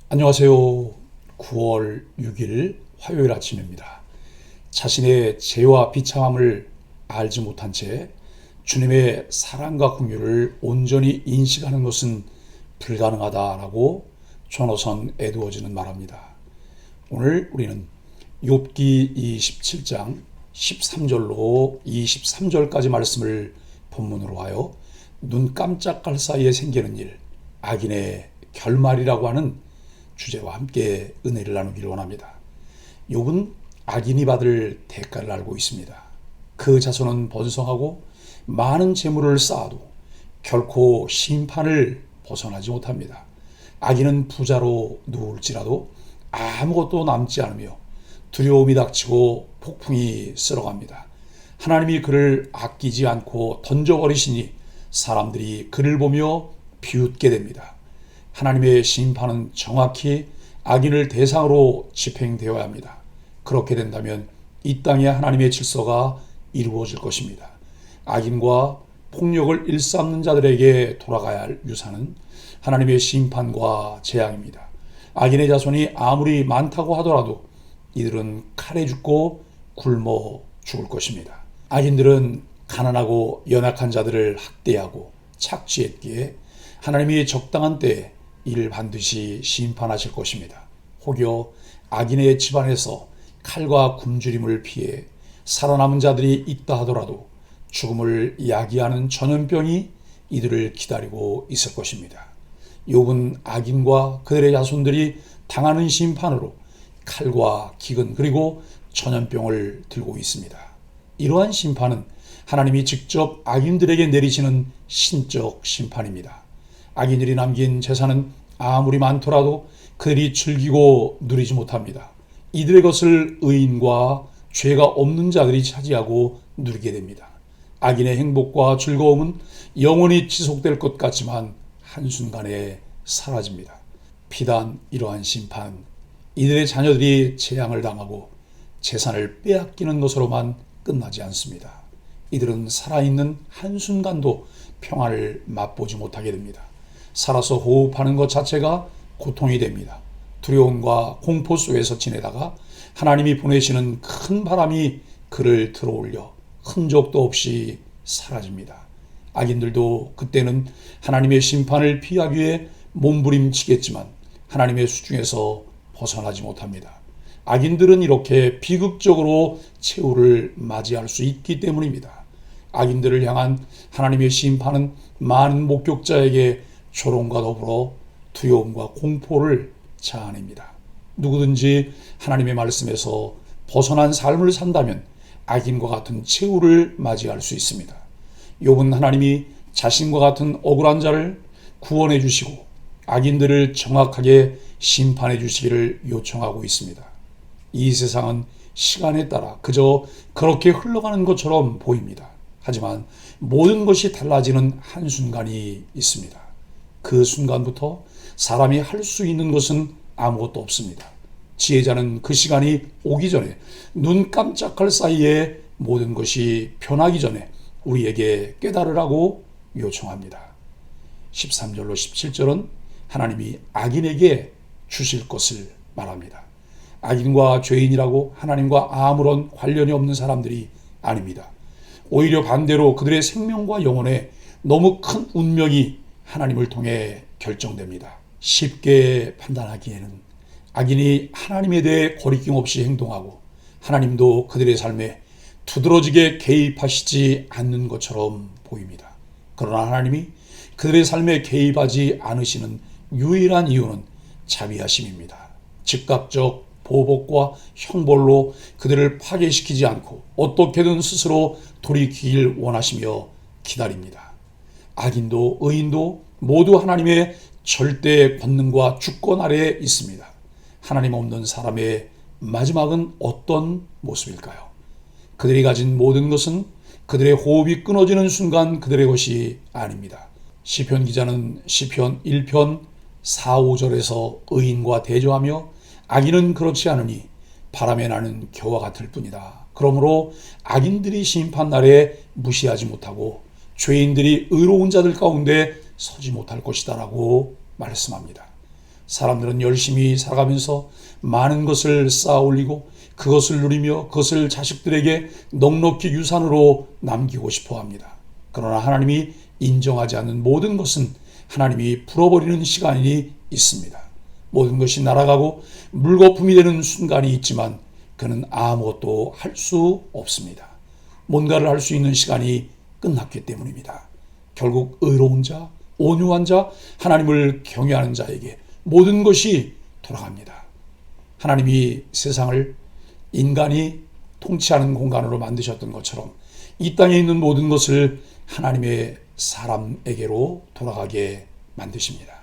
안녕하세요. 9월 6일 화요일 아침입니다. 자신의 죄와 비참함을 알지 못한 채 주님의 사랑과 긍휼을 온전히 인식하는 것은 불가능하다라고 조나선 에드워즈는 말합니다. 오늘 우리는 욥기 27장 13절로 23절까지 말씀을 본문으로 하여 눈 깜짝할 사이에 생기는 일, 악인의 결말이라고 하는 주제와 함께 은혜를 나누기를 원합니다. 욥은 악인이 받을 대가를 알고 있습니다. 그 자손은 번성하고 많은 재물을 쌓아도 결코 심판을 벗어나지 못합니다. 악인은 부자로 누울지라도 아무것도 남지 않으며 두려움이 닥치고 폭풍이 쓸어갑니다. 하나님이 그를 아끼지 않고 던져버리시니 사람들이 그를 보며 비웃게 됩니다. 하나님의 심판은 정확히 악인을 대상으로 집행되어야 합니다. 그렇게 된다면 이 땅에 하나님의 질서가 이루어질 것입니다. 악인과 폭력을 일삼는 자들에게 돌아가야 할 유산은 하나님의 심판과 재앙입니다. 악인의 자손이 아무리 많다고 하더라도 이들은 칼에 죽고 굶어 죽을 것입니다. 악인들은 가난하고 연약한 자들을 학대하고 착취했기에 하나님이 적당한 때에 이를 반드시 심판하실 것입니다. 혹여 악인의 집안에서 칼과 굶주림을 피해 살아남은 자들이 있다 하더라도 죽음을 야기하는 전염병이 이들을 기다리고 있을 것입니다. 욥은 악인과 그들의 자손들이 당하는 심판으로 칼과 기근 그리고 전염병을 들고 있습니다. 이러한 심판은 하나님이 직접 악인들에게 내리시는 신적 심판입니다. 악인들이 남긴 재산은 아무리 많더라도 그들이 즐기고 누리지 못합니다. 이들의 것을 의인과 죄가 없는 자들이 차지하고 누리게 됩니다. 악인의 행복과 즐거움은 영원히 지속될 것 같지만 한순간에 사라집니다. 비단 이러한 심판, 이들의 자녀들이 재앙을 당하고 재산을 빼앗기는 것으로만 끝나지 않습니다. 이들은 살아있는 한순간도 평안을 맛보지 못하게 됩니다. 살아서 호흡하는 것 자체가 고통이 됩니다. 두려움과 공포 속에서 지내다가 하나님이 보내시는 큰 바람이 그를 들어올려 흔적도 없이 사라집니다. 악인들도 그때는 하나님의 심판을 피하기 위해 몸부림치겠지만 하나님의 수중에서 벗어나지 못합니다. 악인들은 이렇게 비극적으로 최후를 맞이할 수 있기 때문입니다. 악인들을 향한 하나님의 심판은 많은 목격자에게 조롱과 더불어 두려움과 공포를 자아냅니다. 누구든지 하나님의 말씀에서 벗어난 삶을 산다면 악인과 같은 최후를 맞이할 수 있습니다. 욥은 하나님이 자신과 같은 억울한 자를 구원해 주시고 악인들을 정확하게 심판해 주시기를 요청하고 있습니다. 이 세상은 시간에 따라 그저 그렇게 흘러가는 것처럼 보입니다. 하지만 모든 것이 달라지는 한순간이 있습니다. 그 순간부터 사람이 할 수 있는 것은 아무것도 없습니다. 지혜자는 그 시간이 오기 전에 눈 깜짝할 사이에 모든 것이 변하기 전에 우리에게 깨달으라고 요청합니다. 13절로 17절은 하나님이 악인에게 주실 것을 말합니다. 악인과 죄인이라고 하나님과 아무런 관련이 없는 사람들이 아닙니다. 오히려 반대로 그들의 생명과 영혼에 너무 큰 운명이 하나님을 통해 결정됩니다. 쉽게 판단하기에는 악인이 하나님에 대해 거리낌 없이 행동하고 하나님도 그들의 삶에 두드러지게 개입하시지 않는 것처럼 보입니다. 그러나 하나님이 그들의 삶에 개입하지 않으시는 유일한 이유는 자비하심입니다. 즉각적 보복과 형벌로 그들을 파괴시키지 않고 어떻게든 스스로 돌이키길 원하시며 기다립니다. 악인도 의인도 모두 하나님의 절대 권능과 주권 아래에 있습니다. 하나님 없는 사람의 마지막은 어떤 모습일까요? 그들이 가진 모든 것은 그들의 호흡이 끊어지는 순간 그들의 것이 아닙니다. 시편 기자는 시편 1편 4, 5절에서 의인과 대조하며 악인은 그렇지 않으니 바람에 나는 겨와 같을 뿐이다. 그러므로 악인들이 심판날에 무시하지 못하고 죄인들이 의로운 자들 가운데 서지 못할 것이다 라고 말씀합니다. 사람들은 열심히 살아가면서 많은 것을 쌓아 올리고 그것을 누리며 그것을 자식들에게 넉넉히 유산으로 남기고 싶어 합니다. 그러나 하나님이 인정하지 않는 모든 것은 하나님이 풀어버리는 시간이 있습니다. 모든 것이 날아가고 물거품이 되는 순간이 있지만 그는 아무것도 할 수 없습니다. 뭔가를 할 수 있는 시간이 끝났기 때문입니다. 결국 의로운 자, 온유한 자, 하나님을 경외하는 자에게 모든 것이 돌아갑니다. 하나님이 세상을 인간이 통치하는 공간으로 만드셨던 것처럼 이 땅에 있는 모든 것을 하나님의 사람에게로 돌아가게 만드십니다.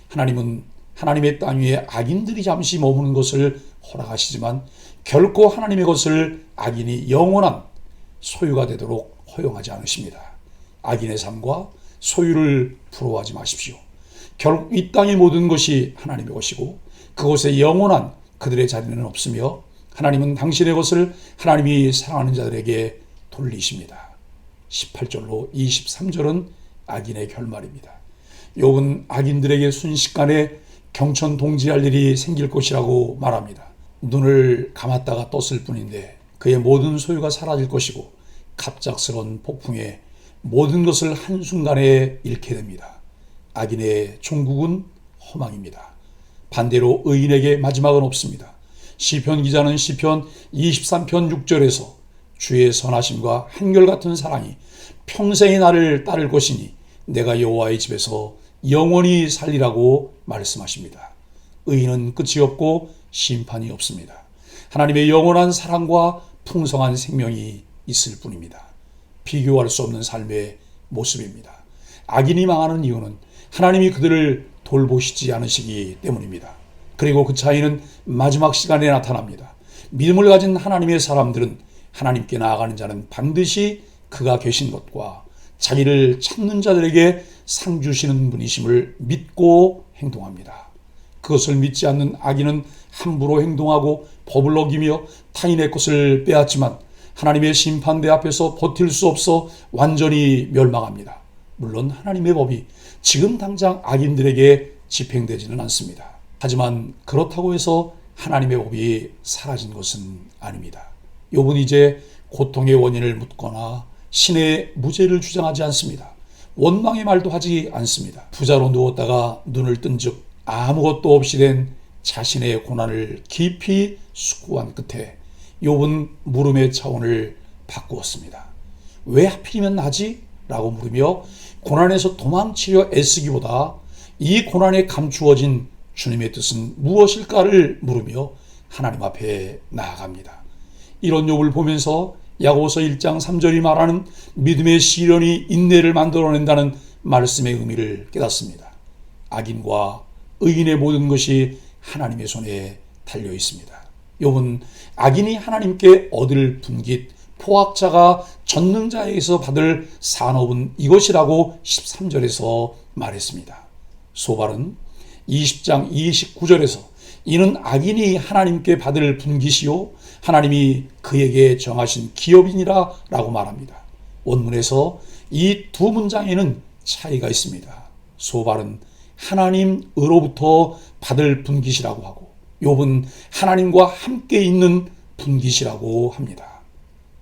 하나님은 하나님의 땅 위에 악인들이 잠시 머무는 것을 허락하시지만 결코 하나님의 것을 악인이 영원한 소유가 되도록 허용하지 않으십니다. 악인의 삶과 소유를 부러워하지 마십시오. 결국 이 땅의 모든 것이 하나님의 것이고 그곳에 영원한 그들의 자리는 없으며 하나님은 당신의 것을 하나님이 사랑하는 자들에게 돌리십니다. 18절로 23절은 악인의 결말입니다. 욥은 악인들에게 순식간에 경천동지할 일이 생길 것이라고 말합니다. 눈을 감았다가 떴을 뿐인데 그의 모든 소유가 사라질 것이고 갑작스러운 폭풍에 모든 것을 한순간에 잃게 됩니다. 악인의 종국은 허망입니다. 반대로 의인에게 마지막은 없습니다. 시편 기자는 시편 23편 6절에서 주의 선하심과 한결같은 사랑이 평생의 나를 따를 것이니 내가 여호와의 집에서 영원히 살리라고 말씀하십니다. 의인은 끝이 없고 심판이 없습니다. 하나님의 영원한 사랑과 풍성한 생명이 있을 뿐입니다. 비교할 수 없는 삶의 모습입니다. 악인이 망하는 이유는 하나님이 그들을 돌보시지 않으시기 때문입니다. 그리고 그 차이는 마지막 시간에 나타납니다. 믿음을 가진 하나님의 사람들은 하나님께 나아가는 자는 반드시 그가 계신 것과 자기를 찾는 자들에게 상 주시는 분이심을 믿고 행동합니다. 그것을 믿지 않는 악인은 함부로 행동하고 법을 어기며 타인의 것을 빼앗지만 하나님의 심판대 앞에서 버틸 수 없어 완전히 멸망합니다. 물론 하나님의 법이 지금 당장 악인들에게 집행되지는 않습니다. 하지만 그렇다고 해서 하나님의 법이 사라진 것은 아닙니다. 욥은 이제 고통의 원인을 묻거나 신의 무죄를 주장하지 않습니다. 원망의 말도 하지 않습니다. 부자로 누웠다가 눈을 뜬 즉 아무것도 없이 된 자신의 고난을 깊이 숙고한 끝에 욥은 물음의 차원을 바꾸었습니다. 왜 하필이면 나지? 라고 물으며 고난에서 도망치려 애쓰기보다 이 고난에 감추어진 주님의 뜻은 무엇일까를 물으며 하나님 앞에 나아갑니다. 이런 욥을 보면서 야고보서 1장 3절이 말하는 믿음의 시련이 인내를 만들어낸다는 말씀의 의미를 깨닫습니다. 악인과 의인의 모든 것이 하나님의 손에 달려 있습니다. 욥은 악인이 하나님께 얻을 분깃, 포악자가 전능자에게서 받을 산업은 이것이라고 13절에서 말했습니다. 소발은 20장 29절에서 이는 악인이 하나님께 받을 분깃이요 하나님이 그에게 정하신 기업이니라 라고 말합니다. 원문에서 이 두 문장에는 차이가 있습니다. 소발은 하나님으로부터 받을 분깃이라고 하고 욥은 하나님과 함께 있는 분깃이라고 합니다.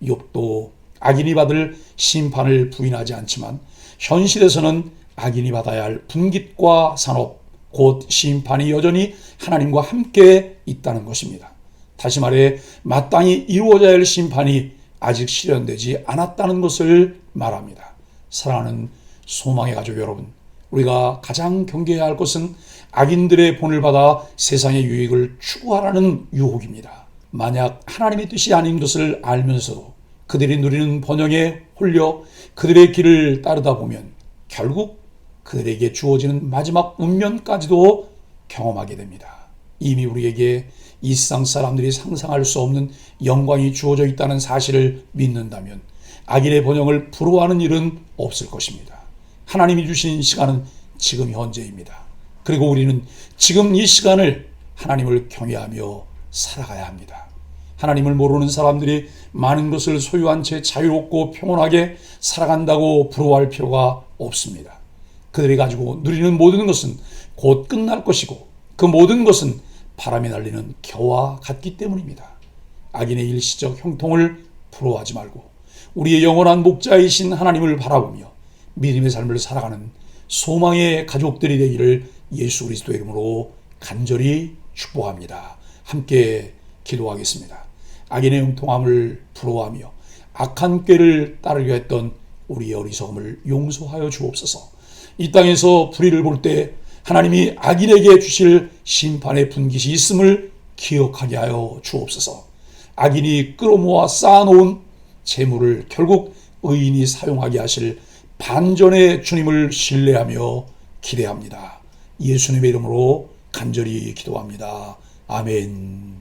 욥도 악인이 받을 심판을 부인하지 않지만 현실에서는 악인이 받아야 할 분깃과 산업, 곧 심판이 여전히 하나님과 함께 있다는 것입니다. 다시 말해 마땅히 이루어져야 할 심판이 아직 실현되지 않았다는 것을 말합니다. 사랑하는 소망의 가족 여러분, 우리가 가장 경계해야 할 것은 악인들의 본을 받아 세상의 유익을 추구하라는 유혹입니다. 만약 하나님의 뜻이 아닌 것을 알면서도 그들이 누리는 번영에 홀려 그들의 길을 따르다 보면 결국 그들에게 주어지는 마지막 운명까지도 경험하게 됩니다. 이미 우리에게 이 세상 사람들이 상상할 수 없는 영광이 주어져 있다는 사실을 믿는다면 악인의 번영을 부러워하는 일은 없을 것입니다. 하나님이 주신 시간은 지금 현재입니다. 그리고 우리는 지금 이 시간을 하나님을 경외하며 살아가야 합니다. 하나님을 모르는 사람들이 많은 것을 소유한 채 자유롭고 평온하게 살아간다고 부러워할 필요가 없습니다. 그들이 가지고 누리는 모든 것은 곧 끝날 것이고 그 모든 것은 바람에 날리는 겨와 같기 때문입니다. 악인의 일시적 형통을 부러워하지 말고 우리의 영원한 목자이신 하나님을 바라보며 믿음의 삶을 살아가는 소망의 가족들이 되기를 예수 그리스도의 이름으로 간절히 축복합니다. 함께 기도하겠습니다. 악인의 형통함을 부러워하며 악한 꾀를 따르려 했던 우리의 어리석음을 용서하여 주옵소서. 이 땅에서 불의를 볼 때 하나님이 악인에게 주실 심판의 분깃이 있음을 기억하게 하여 주옵소서. 악인이 끌어모아 쌓아놓은 재물을 결국 의인이 사용하게 하실 반전의 주님을 신뢰하며 기대합니다. 예수님의 이름으로 간절히 기도합니다. 아멘.